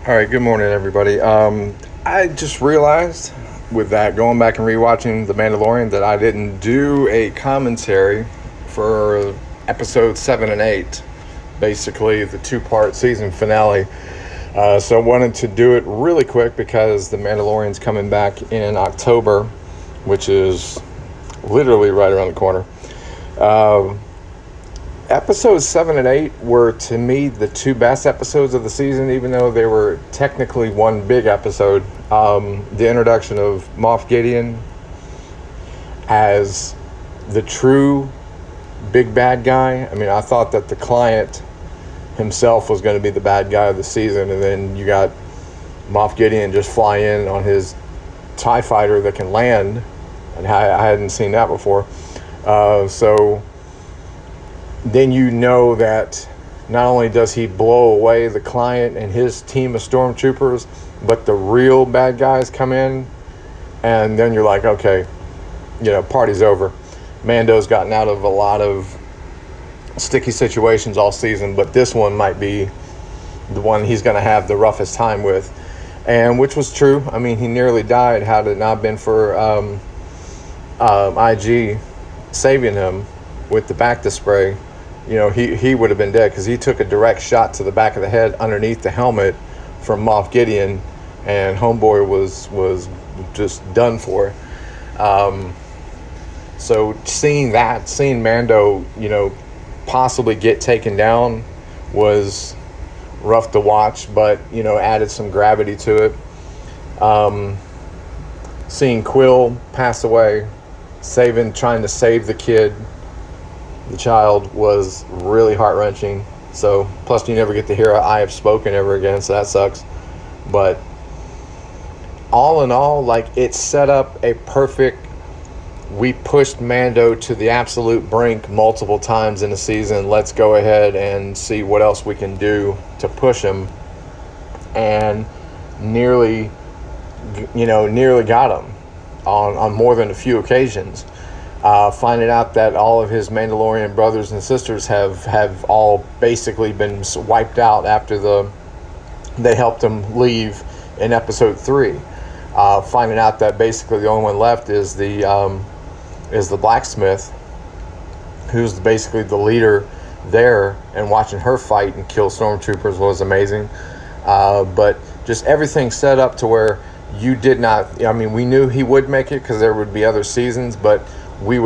All right, good morning, everybody. I just realized with that going back and rewatching The Mandalorian that I didn't do a commentary for episode 7 and 8, basically the two-part season finale. So I wanted to do it really quick because The Mandalorian's coming back in October, which is literally right around the corner. Episodes 7 and 8 were, to me, the two best episodes of the season, even though they were technically one big episode. The introduction of Moff Gideon as the true big bad guy. I mean, I thought that the client himself was going to be the bad guy of the season, and then you got Moff Gideon just fly in on his TIE fighter that can land, and I hadn't seen that before. So then you know that not only does he blow away the client and his team of stormtroopers, but the real bad guys come in, and then you're like, okay, party's over. Mando's gotten out of a lot of sticky situations all season, but this one might be the one he's going to have the roughest time with, and which was true. I mean, he nearly died had it not been for IG saving him with the Bacta spray. He would have been dead because he took a direct shot to the back of the head underneath the helmet from Moff Gideon, and homeboy was just done for. So seeing Mando, possibly get taken down was rough to watch, but added some gravity to it. Seeing Quill pass away, trying to save the child, was really heart-wrenching. So plus you never get to hear I have spoken ever again, so that sucks. But all in all, it set up a perfect, we pushed Mando to the absolute brink multiple times in the season. Let's go ahead and see what else we can do to push him, and nearly got him on more than a few occasions. Finding out that all of his Mandalorian brothers and sisters have all basically been wiped out after they helped him leave in episode 3. Finding out that basically the only one left is the blacksmith, who's basically the leader there, and watching her fight and kill stormtroopers was amazing. But just everything set up to where you did not. I mean, we knew he would make it because there would be other seasons, but we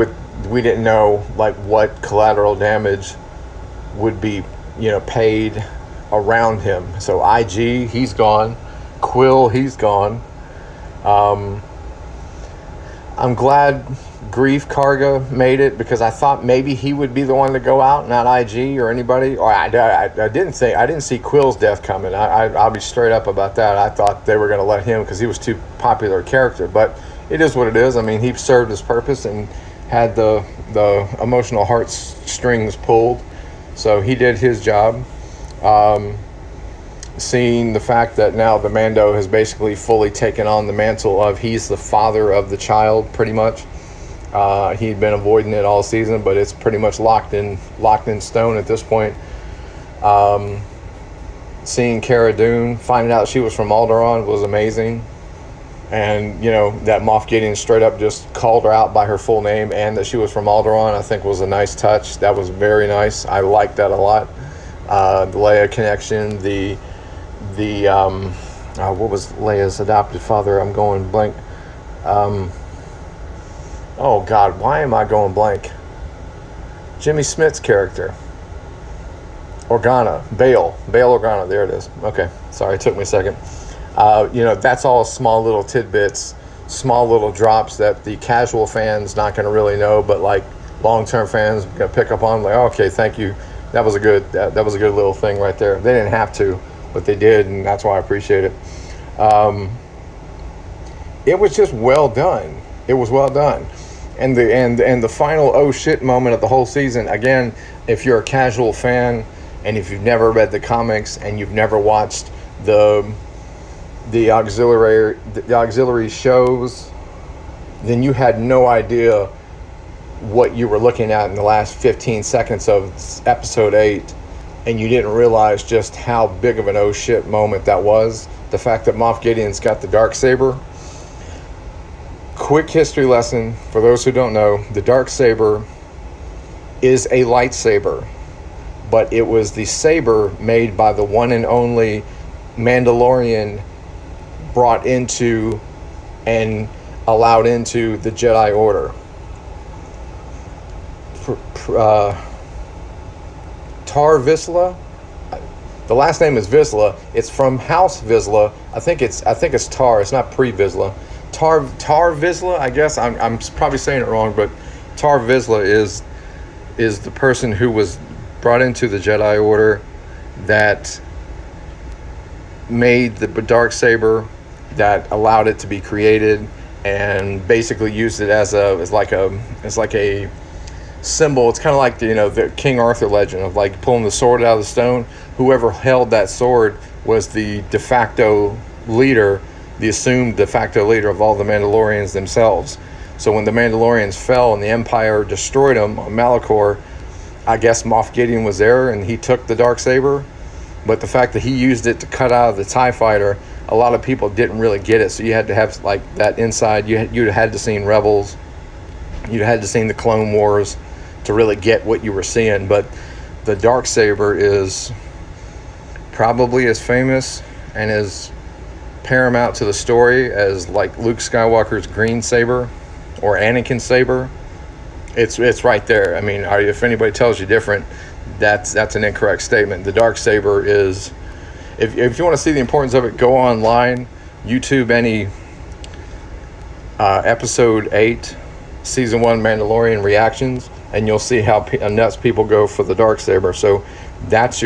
didn't know what collateral damage would be paid around him. So IG, he's gone. Quill, he's gone. I'm glad Grief Karga made it, because I thought maybe he would be the one to go out, not IG or anybody. Or I didn't see Quill's death coming. I'll be straight up about that. I thought they were going to let him because he was too popular a character, but it is what it is. I mean, he served his purpose and had the emotional heartstrings pulled, so he did his job. Seeing the fact that now the Mando has basically fully taken on the mantle of he's the father of the child, pretty much. He'd been avoiding it all season, but it's pretty much locked in stone at this point. Seeing Cara Dune, finding out she was from Alderaan was amazing. And, that Moff Gideon straight up just called her out by her full name and that she was from Alderaan, I think was a nice touch. That was very nice. I liked that a lot. The Leia connection, what was Leia's adopted father? I'm going blank. Oh, God, why am I going blank? Jimmy Smith's character. Organa. Bail Organa. There it is. Okay. Sorry, it took me a second. That's all small little tidbits, small little drops that the casual fan's not going to really know, but long-term fans are going to pick up on. Okay, thank you. That was a good little thing right there. They didn't have to, but they did, and that's why I appreciate it. It was just well done. It was well done. And the final oh shit moment of the whole season, again, if you're a casual fan and if you've never read the comics and you've never watched the auxiliary shows, then you had no idea what you were looking at in the last 15 seconds of episode 8, and you didn't realize just how big of an oh shit moment that was. The fact that Moff Gideon's got the Darksaber. Quick history lesson for those who don't know: the Darksaber is a lightsaber, but it was the saber made by the one and only Mandalorian, brought into and allowed into the Jedi Order. Tar Vizsla. The last name is Vizsla. It's from House Vizsla. I think it's Tar. It's not Pre Vizsla. Tar Vizsla. I guess I'm probably saying it wrong, but Tar Vizsla is the person who was brought into the Jedi Order that made the Darksaber, that allowed it to be created, and basically used it as like a symbol. It's kind of like the King Arthur legend of like pulling the sword out of the stone. Whoever held that sword was the de facto leader, the assumed de facto leader of all the Mandalorians themselves. So when the Mandalorians fell and the Empire destroyed them on Malachor, I guess Moff Gideon was there and he took the Darksaber. But the fact that he used it to cut out of the TIE fighter, a lot of people didn't really get it. So you had to have like that inside. You'd had to seen Rebels, you'd had to seen the Clone Wars to really get what you were seeing. But the Darksaber is probably as famous and as paramount to the story as like Luke Skywalker's green saber or Anakin's saber. It's right there. I mean, if anybody tells you different, that's an incorrect statement. The Darksaber is, if you want to see the importance of it, go online, YouTube any episode 8 season 1 Mandalorian reactions, and you'll see how nuts people go for the Darksaber. So that's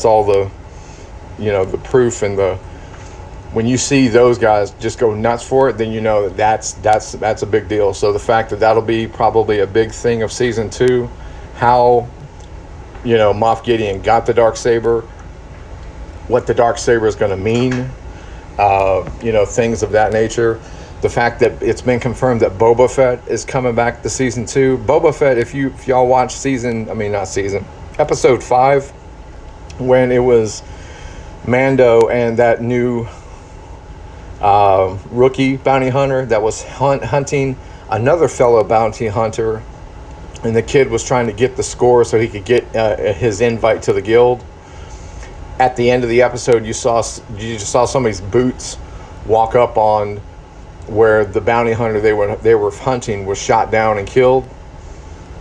all the the proof, and when you see those guys just go nuts for it, then you know that's a big deal. So the fact that that'll be probably a big thing of season 2, how Moff Gideon got the Darksaber, what the Darksaber is going to mean, things of that nature. The fact that it's been confirmed that Boba Fett is coming back to season 2. Boba Fett, if y'all watch episode 5, when it was Mando and that new rookie bounty hunter that was hunting another fellow bounty hunter, and the kid was trying to get the score so he could get his invite to the guild. At the end of the episode, you just saw somebody's boots walk up on where the bounty hunter they were hunting was shot down and killed,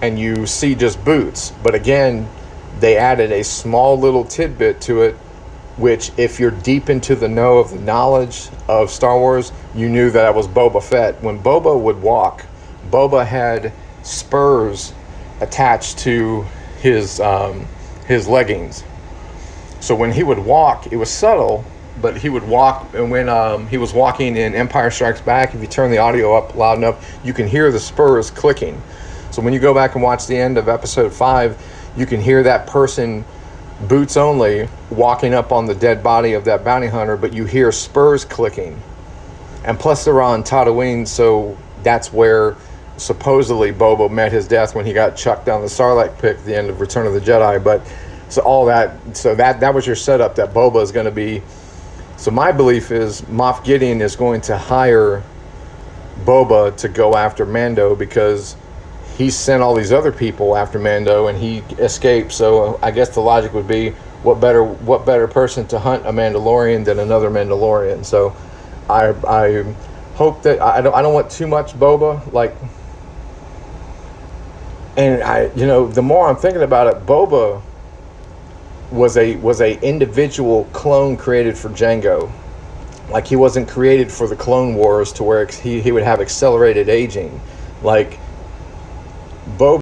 and you see just boots. But again, they added a small little tidbit to it, which if you're deep into the know of the knowledge of Star Wars, you knew that was Boba Fett. When Boba would walk, Boba had spurs attached to his leggings. So when he would walk, it was subtle, but he would walk, and when he was walking in Empire Strikes Back, if you turn the audio up loud enough, you can hear the spurs clicking. So when you go back and watch the end of episode 5, you can hear that person, boots only, walking up on the dead body of that bounty hunter, but you hear spurs clicking. And plus they're on Tatooine, so that's where supposedly Boba met his death when he got chucked down the Sarlacc pit at the end of Return of the Jedi. But that was your setup, that Boba is going to be. So my belief is Moff Gideon is going to hire Boba to go after Mando, because he sent all these other people after Mando and he escaped. So I guess the logic would be, what better person to hunt a Mandalorian than another Mandalorian? So I hope that I don't want too much Boba, and the more I'm thinking about it, Boba was a individual clone created for Jango. Like, he wasn't created for the Clone Wars to where he would have accelerated aging. Like,